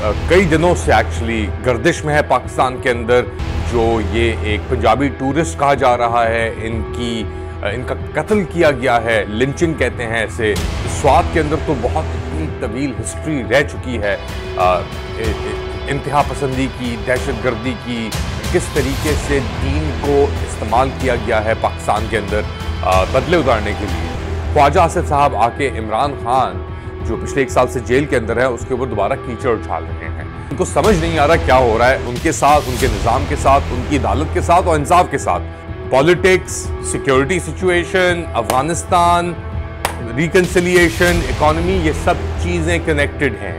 कई दिनों से एक्चुअली गर्दिश में है पाकिस्तान के अंदर। जो ये एक पंजाबी टूरिस्ट कहा जा रहा है, इनका कत्ल किया गया है, लिंचिंग कहते हैं ऐसे। स्वात के अंदर तो बहुत इतनी तवील हिस्ट्री रह चुकी है इंतहा पसंदी की, दहशतगर्दी की, किस तरीके से दीन को इस्तेमाल किया गया है पाकिस्तान के अंदर बदले उतारने के लिए। ख्वाजा आसिफ साहब आके इमरान खान जो पिछले 1 साल से जेल के अंदर है उसके ऊपर दोबारा कीचड़ उछाल रहे हैं। उनको समझ नहीं आ रहा क्या हो रहा है उनके साथ, उनके निज़ाम के साथ, उनकी अदालत के साथ और इंसाफ के साथ। Politics, security situation, Afghanistan, reconciliation, economy, ये सब चीजें कनेक्टेड हैं।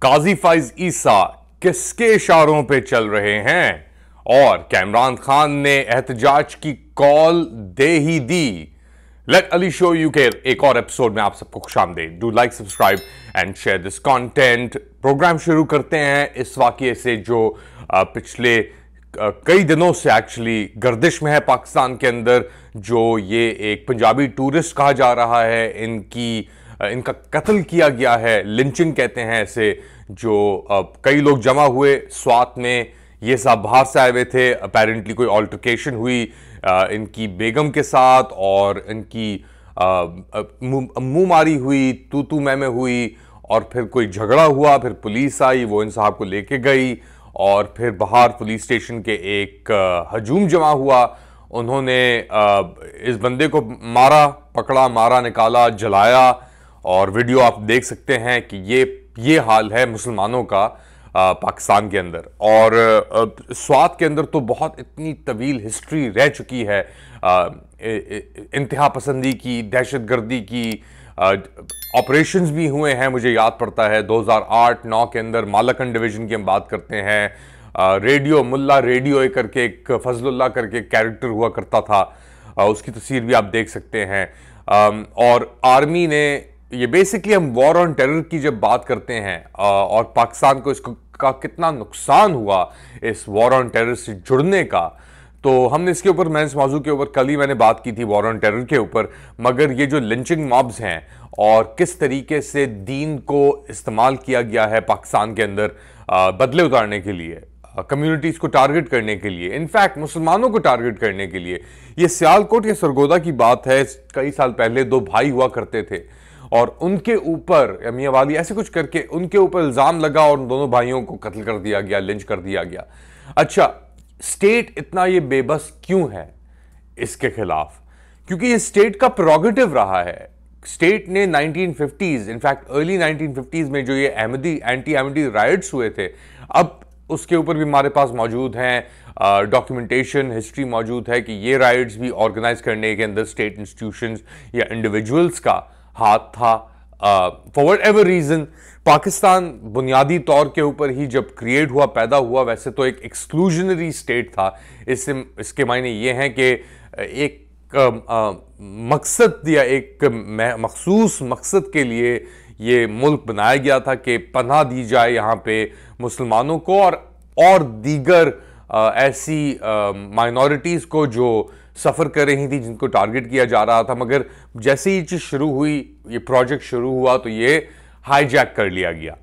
काजी फैज ईसा किसके इशारों पे चल रहे हैं और क्या इमरान खान ने एहतजाज की कॉल दे ही दी? लेट अली शो यू के एक और एपिसोड में आप सबको खुशामदीद। Do like, subscribe and share this content. Program शुरू करते हैं इस वाकये से जो पिछले कई दिनों से एक्चुअली गर्दिश में है पाकिस्तान के अंदर। जो ये एक पंजाबी टूरिस्ट कहा जा रहा है, इनका कत्ल किया गया है, लिंचिंग कहते हैं ऐसे। जो कई लोग जमा हुए स्वात में, ये सब बाहर से आए हुए थे। अपेरेंटली कोई ऑल्टरकेशन हुई इनकी बेगम के साथ और इनकी मुंह मारी हुई, तू मैं हुई और फिर कोई झगड़ा हुआ। फिर पुलिस आई, वो इन साहब को लेके गई और फिर बाहर पुलिस स्टेशन के एक हजूम जमा हुआ। उन्होंने इस बंदे को मारा, पकड़ा, मारा, निकाला, जलाया और वीडियो आप देख सकते हैं कि ये हाल है मुसलमानों का पाकिस्तान के अंदर। और स्वात के अंदर तो बहुत इतनी तवील हिस्ट्री रह चुकी है इंतहा पसंदी की, दहशतगर्दी की। ऑपरेशंस भी हुए हैं, मुझे याद पड़ता है 2008-9 के अंदर मालाकंड डिवीजन की हम बात करते हैं। रेडियो मुल्ला रेडियो करके एक फजलुल्लाह करके कैरेक्टर हुआ करता था, उसकी तस्वीर भी आप देख सकते हैं। और आर्मी ने ये बेसिकली, हम वॉर ऑन टेरर की जब बात करते हैं और पाकिस्तान को इसका कितना नुकसान हुआ इस वॉर ऑन टेरर से जुड़ने का, तो हमने इसके ऊपर, मैं इस मौजू के ऊपर कल ही मैंने बात की थी वॉर ऑन टेरर के ऊपर। मगर ये जो लिंचिंग मॉब्स हैं और किस तरीके से दीन को इस्तेमाल किया गया है पाकिस्तान के अंदर बदले उतारने के लिए, कम्युनिटीज को टारगेट करने के लिए, इनफैक्ट मुसलमानों को टारगेट करने के लिए। ये सियालकोट या सरगोदा की बात है। कई साल पहले 2 भाई हुआ करते थे और उनके ऊपर मियां वाली ऐसे कुछ करके उनके ऊपर इल्जाम लगा और उन दोनों भाइयों को कत्ल कर दिया गया, लिंच कर दिया गया। अच्छा, स्टेट इतना ये बेबस क्यों है इसके खिलाफ? क्योंकि ये स्टेट का प्रोरोगेटिव रहा है। स्टेट ने 1950s, इनफैक्ट अर्ली 1950s में जो ये एंटी अहमदी राइट्स हुए थे, अब उसके ऊपर भी हमारे पास मौजूद हैं डॉक्यूमेंटेशन, हिस्ट्री मौजूद है कि ये राइट्स भी ऑर्गेनाइज करने के अंदर स्टेट इंस्टीट्यूशंस या इंडिविजुअल्स का हाथ था। For whatever reason Pakistan बुनियादी तौर के ऊपर ही जब क्रिएट हुआ, पैदा हुआ, वैसे तो एक एक्सक्लूजनरी स्टेट था। इसके मायने ये हैं कि एक मकसद या एक मखसूस मकसद के लिए ये मुल्क बनाया गया था कि पनाह दी जाए यहाँ पे मुसलमानों को और दीगर ऐसी माइनॉरिटीज़ को जो सफ़र कर रही थी, जिनको टारगेट किया जा रहा था। मगर जैसे ही चीज़ शुरू हुई, ये प्रोजेक्ट शुरू हुआ, तो ये हाईजैक कर लिया गया।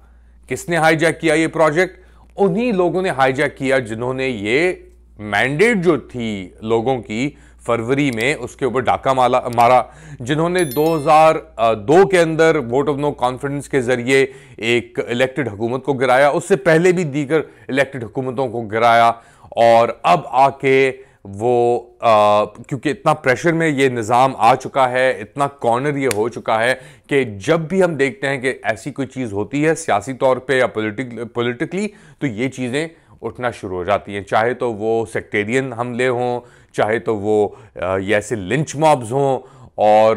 किसने हाईजैक किया ये प्रोजेक्ट? उन्हीं लोगों ने हाईजैक किया जिन्होंने ये मैंडेट जो थी लोगों की फरवरी में, उसके ऊपर डाका मारा, जिन्होंने 2002 के अंदर वोट ऑफ नो कॉन्फिडेंस के जरिए एक इलेक्टेड हुकूमत को गिराया, उससे पहले भी दीगर इलेक्टेड हुकूमतों को गिराया। और अब आके वो क्योंकि इतना प्रेशर में ये निज़ाम आ चुका है, इतना कॉर्नर ये हो चुका है कि जब भी हम देखते हैं कि ऐसी कोई चीज़ होती है सियासी तौर पे या पॉलिटिकली, तो ये चीज़ें उठना शुरू हो जाती हैं। चाहे तो वो सेक्टेरियन हमले हों, चाहे तो वो ये ऐसे लिंच मॉब्स हों। और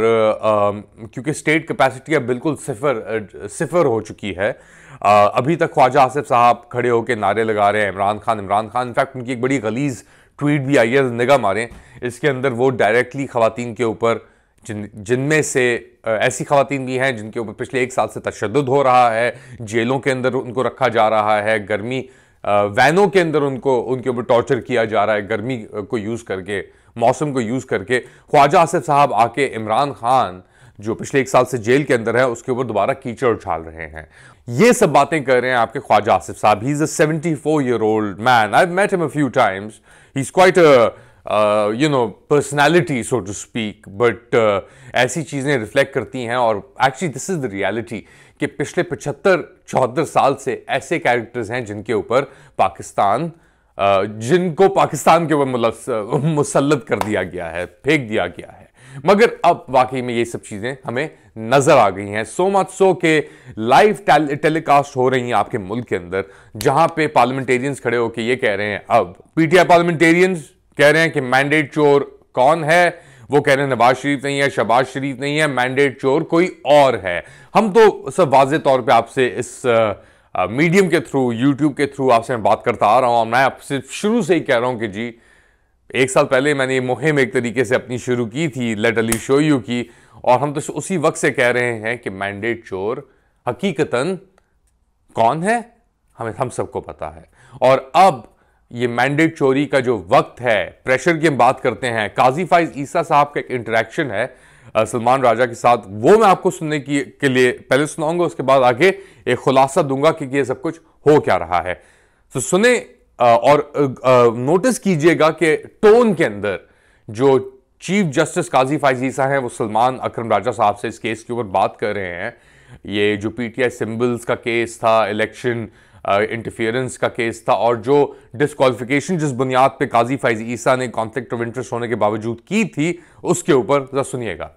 क्योंकि स्टेट कैपेसिटी अब बिल्कुल सिफर हो चुकी है। अभी तक ख्वाजा आसिफ साहब खड़े होकर नारे लगा रहे हैं इमरान खान, इमरान खान। इनफैक्ट उनकी एक बड़ी गलीज ट्वीट भी आई है, निगाह मारें। इसके अंदर वो डायरेक्टली खवातीन के ऊपर, जिनमें से ऐसी खवातीन भी हैं जिनके ऊपर पिछले 1 साल से तशद्दुद हो रहा है, जेलों के अंदर उनको रखा जा रहा है, गर्मी वैनों के अंदर उनके ऊपर टॉर्चर किया जा रहा है, गर्मी को यूज़ करके, मौसम को यूज़ करके। ख्वाजा आसिफ साहब आके इमरान खान जो पिछले 1 साल से जेल के अंदर है, उसके ऊपर दोबारा कीचड़ उछाल रहे हैं। ये सब बातें कर रहे हैं आपके ख्वाजा आसिफ साहब। He is a 74-year-old man, I met him a few times, he is quite a personality so to speak, but ऐसी चीजें रिफ्लेक्ट करती हैं। और actually this is the reality कि पिछले 75-74 साल से ऐसे कैरेक्टर्स हैं जिनके ऊपर पाकिस्तान जिनको पाकिस्तान के ऊपर मुसल्लत कर दिया गया है, फेंक दिया गया है। मगर अब वाकई में ये सब चीजें हमें नजर आ गई हैं, सो मच सो के लाइव टेलीकास्ट हो रही हैं आपके मुल्क के अंदर, जहां पे पार्लियामेंटेरियंस खड़े होकर ये कह रहे हैं, अब पीटीआई पार्लियामेंटेरियंस कह रहे हैं कि मैंडेट चोर कौन है। वो कह रहे हैं नवाज शरीफ नहीं है, शहबाज शरीफ नहीं है, मैंडेट चोर कोई और है। हम तो सब वाज़े तौर पे आपसे इस मीडियम के थ्रू, यूट्यूब के थ्रू आपसे मैं बात करता आ रहा हूं। मैं आपसे शुरू से ही कह रहा हूं कि जी 1 साल पहले मैंने ये मुहिम एक तरीके से अपनी शुरू की थी, लेट अली शो यू की, और हम तो उसी वक्त से कह रहे हैं कि मैंडेट चोर हकीकतन कौन है हम सबको पता है। और अब ये मैंडेट चोरी का जो वक्त है, प्रेशर की हम बात करते हैं, काजी फाइज ईसा साहब का एक इंटरेक्शन है सलमान राजा के साथ, वो मैं आपको सुनने के लिए पहले सुनाऊंगा, उसके बाद आगे एक खुलासा दूंगा कि ये सब कुछ हो क्या रहा है। तो सुने और नोटिस कीजिएगा कि टोन के अंदर जो चीफ जस्टिस काजी फाइज ईसा हैं वो सलमान अकरम राजा साहब से इस केस के ऊपर बात कर रहे हैं। ये जो पीटीआई सिंबल्स का केस था, इलेक्शन इंटरफियरेंस का केस था, और जो डिस्क्वालिफिकेशन जिस बुनियाद पे काजी फाइज ईसा ने कॉन्फ्लिक्ट ऑफ इंटरेस्ट होने के बावजूद की थी, उसके ऊपर जरा सुनिएगा।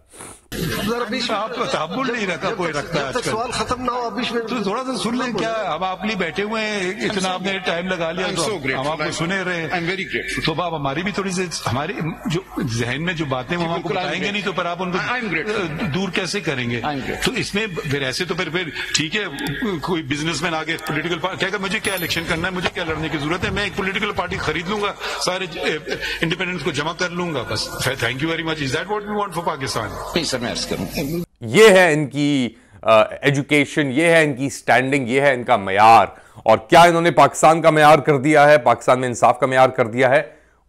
आप तहब्बुल नहीं रखा कोई रखता है आजकल। सवाल खत्म ना हो बीच में तो थोड़ा सा सुन लें क्या, अब आप लिए बैठे हुए हैं, इतना आपने टाइम लगा लिया तो हम आपको सुने रहे। तो आप हमारी भी थोड़ी सी, हमारी जो जहन में जो बातें हम आपको बताएंगे नहीं तो पर आप उनको दूर कैसे करेंगे। तो इसमें फिर ऐसे तो फिर ठीक है, कोई बिजनेसमैन आगे पॉलिटिकल पार्टी कहेगा मुझे क्या इलेक्शन करना है, मुझे क्या लड़ने की जरूरत है, मैं एक पॉलिटिकल पार्टी खरीद लूंगा, सारे इंडिपेंडेंट्स को जमा कर लूंगा, बस। Thank you very much. Is that what we want for Pakistan? ये है इनकी एजुकेशन, ये है इनकी स्टैंडिंग, ये है इनका मयार। और क्या इन्होंने पाकिस्तान का मयार कर दिया है, पाकिस्तान में इंसाफ का मयार कर दिया है,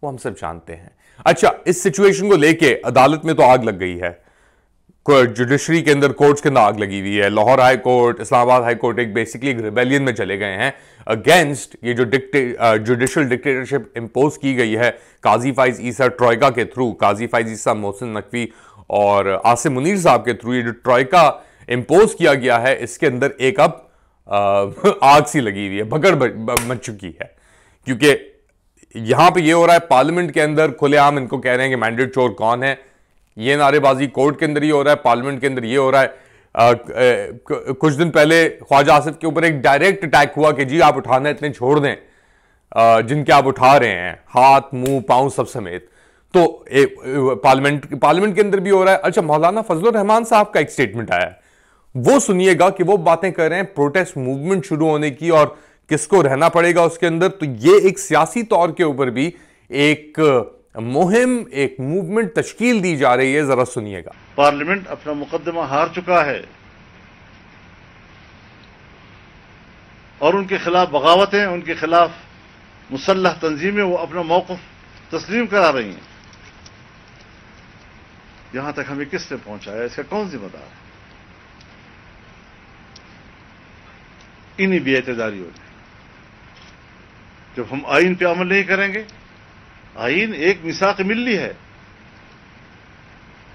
वो हम सब जानते हैं। अच्छा, इस सिचुएशन को लेके अदालत में तो आग लग गई है, जुडिशरी के अंदर, कोर्ट्स के अंदर आग लगी हुई है। Lahore high court, Islamabad high court एक बेसिकली एक रिबेलियन में चले गए हैं अगेंस्ट ये जो जुडिशल डिक्टेटरशिप इंपोज की गई है काजी फाइज ईसा ट्रॉयका के थ्रू, काजी फाइज ईसा, मोहसिन नकवी और आसिम मुनीर साहब के थ्रू। ये जो ट्रॉयका इंपोज किया गया है, इसके अंदर एक अब आग सी लगी हुई है, भगड़ मच चुकी है, क्योंकि यहां पे ये हो रहा है पार्लियामेंट के अंदर खुलेआम इनको कह रहे हैं कि मैंडेट चोर कौन है। ये नारेबाजी कोर्ट के अंदर ही हो रहा है, पार्लियामेंट के अंदर ये हो रहा है। कुछ दिन पहले ख्वाजा आसिफ के ऊपर एक डायरेक्ट अटैक हुआ कि जी आप उठाना इतने छोड़ दें जिनके आप उठा रहे हैं, हाथ मुंह पांव सब समेत। तो पार्लियामेंट के अंदर भी हो रहा है। अच्छा, मौलाना फजलुर रहमान साहब का एक स्टेटमेंट आया है, वो सुनिएगा कि वो बातें कर रहे हैं प्रोटेस्ट मूवमेंट शुरू होने की और किसको रहना पड़ेगा उसके अंदर। तो ये एक सियासी तौर के ऊपर भी एक मुहिम, एक मूवमेंट तश्कील दी जा रही है, जरा सुनिएगा। पार्लियामेंट अपना मुकदमा हार चुका है और उनके खिलाफ बगावतें, उनके खिलाफ मुसल्लह तंजीमें वो अपना मौक़िफ़ तस्लीम करा रही हैं। यहां तक हमें किसने पहुंचाया, इसका कौन जिम्मेदार है? इन्हीं बेइतदारियों ने। जब हम आइन पे अमल नहीं करेंगे, आइन एक मिसाक मिल्ली है,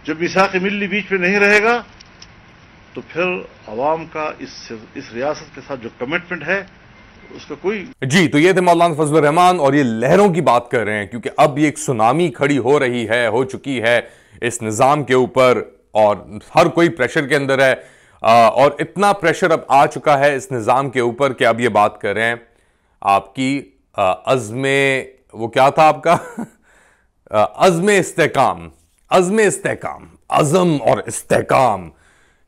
जब मिसाक मिल्ली बीच में नहीं रहेगा तो फिर अवाम का इस रियासत के साथ जो कमिटमेंट है उसका कोई। जी, तो ये थे मौलाना फजलुर रहमान, और ये लहरों की बात कर रहे हैं, क्योंकि अब ये एक सुनामी खड़ी हो रही है, हो चुकी है इस निज़ाम के ऊपर, और हर कोई प्रेशर के अंदर है। और इतना प्रेशर अब आ चुका है इस निज़ाम के ऊपर कि अब ये बात कर रहे हैं आपकी अज़्मे, वो क्या था आपका अज़्मे इस्तेकाम, अज़्मे इस्तेकाम, अज़म और इस्तेकाम।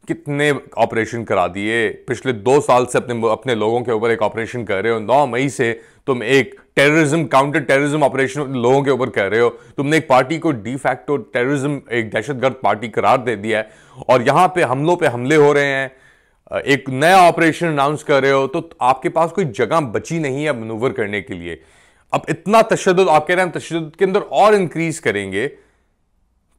कितने ऑपरेशन करा दिए पिछले 2 साल से, अपने लोगों के ऊपर एक ऑपरेशन कर रहे हो। 9 मई से तुम एक टेररिज्म, काउंटर टेररिज्म ऑपरेशन लोगों के ऊपर कर रहे हो। तुमने एक पार्टी को डी फैक्टो टेररिज्म, एक दहशतगर्द पार्टी करार दे दिया है, और यहां पे हमलों पे हमले हो रहे हैं, एक नया ऑपरेशन अनाउंस कर रहे हो। तो आपके पास कोई जगह बची नहीं है मनूवर करने के लिए। अब इतना तशद्दुद आप कह रहे हैं, तशद्दुद के अंदर और इंक्रीज करेंगे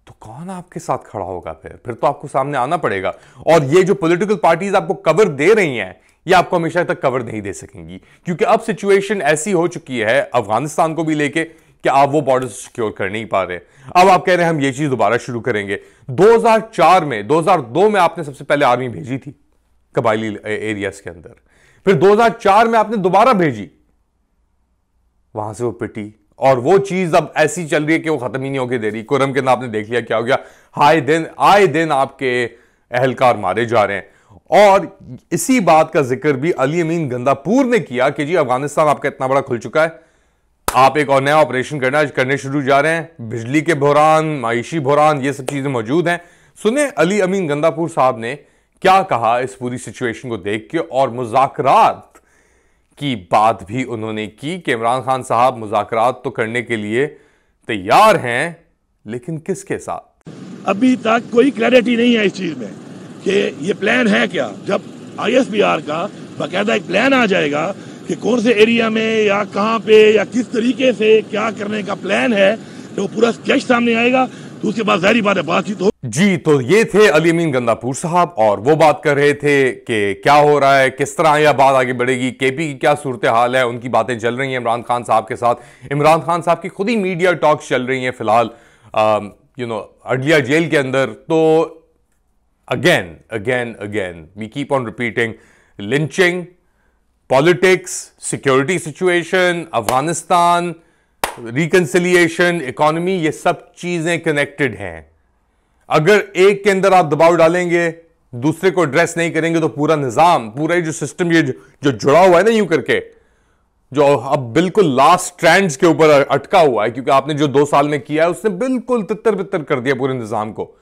तो कौन आपके साथ खड़ा होगा? फिर तो आपको सामने आना पड़ेगा। और ये जो पॉलिटिकल पार्टीज आपको कवर दे रही हैं, ये आपको हमेशा तक कवर नहीं दे सकेंगी, क्योंकि अब सिचुएशन ऐसी हो चुकी है अफगानिस्तान को भी लेके कि आप वो बॉर्डर सिक्योर कर नहीं पा रहे। अब आप कह रहे हैं हम ये चीज दोबारा शुरू करेंगे। 2002 में आपने सबसे पहले आर्मी भेजी थी कबायली एरियाज के अंदर, फिर 2004 में आपने दोबारा भेजी, वहां से वो पिटी, और वो चीज अब ऐसी चल रही है कि वो खत्म ही नहीं होके दे रही। कुरम के अंदर आपने देख लिया क्या हो गया, आए दिन आपके अहलकार मारे जा रहे हैं। और इसी बात का जिक्र भी अली अमीन गंदापुर ने किया कि जी अफगानिस्तान आपका इतना बड़ा खुल चुका है, आप एक और नया ऑपरेशन करने शुरू जा रहे हैं, बिजली के बहरान, माइशी बहरान, ये सब चीजें मौजूद हैं। सुने अली अमीन गंदापुर साहब ने क्या कहा इस पूरी सिचुएशन को देख के, और मुज़ाकरात की बात भी उन्होंने की कि इमरान खान साहब मुज़ाकरात तो करने के लिए तैयार हैं, लेकिन किसके साथ? अभी तक कोई क्लैरिटी नहीं है इस चीज में कि ये प्लान है क्या। जब ISPR का बाकायदा एक प्लान आ जाएगा कि कौन से एरिया में या कहां पे या किस तरीके से क्या करने का प्लान है, तो वो पूरा स्केच सामने आएगा, तो उसके बाद जाहिर बात है बातचीत हो। जी, तो ये थे अली अमीन गंदापुर साहब, और वो बात कर रहे थे कि क्या हो रहा है, किस तरह यह बात आगे बढ़ेगी, केपी की क्या सूरत हाल है, उनकी बातें चल रही हैं इमरान खान साहब के साथ। इमरान खान साहब की खुद ही मीडिया टॉक्स चल रही हैं फिलहाल अडलिया जेल के अंदर। तो again we keep on repeating, lynching, politics, security situation, Afghanistan, reconciliation, economy, ये सब चीजें कनेक्टेड हैं। अगर एक के अंदर आप दबाव डालेंगे, दूसरे को एड्रेस नहीं करेंगे, तो पूरा निजाम, पूरा जो सिस्टम, ये जो जुड़ा हुआ है ना यूं करके, जो अब बिल्कुल लास्ट स्ट्रैंड्स के ऊपर अटका हुआ है, क्योंकि आपने जो 2 साल में किया है उसने बिल्कुल तितर बितर कर दिया पूरे निजाम को।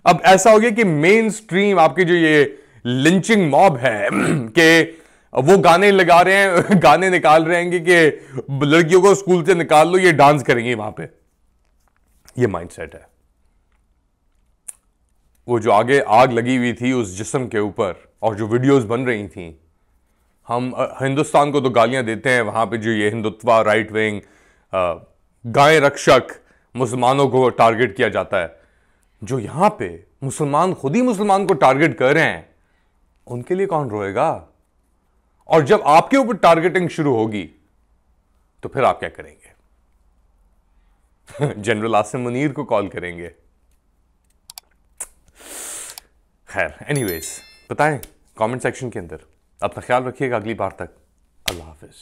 अब ऐसा हो गया कि मेन स्ट्रीम आपके जो ये लिंचिंग मॉब है कि वो गाने लगा रहे हैं, गाने निकाल रहे हैं कि लड़कियों को स्कूल से निकाल लो, ये डांस करेंगे वहां पे। ये माइंडसेट है। वो जो आगे आग लगी हुई थी उस जिस्म के ऊपर, और जो वीडियोस बन रही थी, हम हिंदुस्तान को तो गालियां देते हैं, वहां पे जो ये हिंदुत्व, राइट विंग, गाय रक्षक मुसलमानों को टारगेट किया जाता है, जो यहां पे मुसलमान खुद ही मुसलमान को टारगेट कर रहे हैं, उनके लिए कौन रोएगा? और जब आपके ऊपर टारगेटिंग शुरू होगी तो फिर आप क्या करेंगे? जनरल आसिम मुनीर को कॉल करेंगे? खैर, एनीवेज, बताएं कमेंट सेक्शन के अंदर। अपना ख्याल रखिएगा। अगली बार तक अल्लाह हाफिज।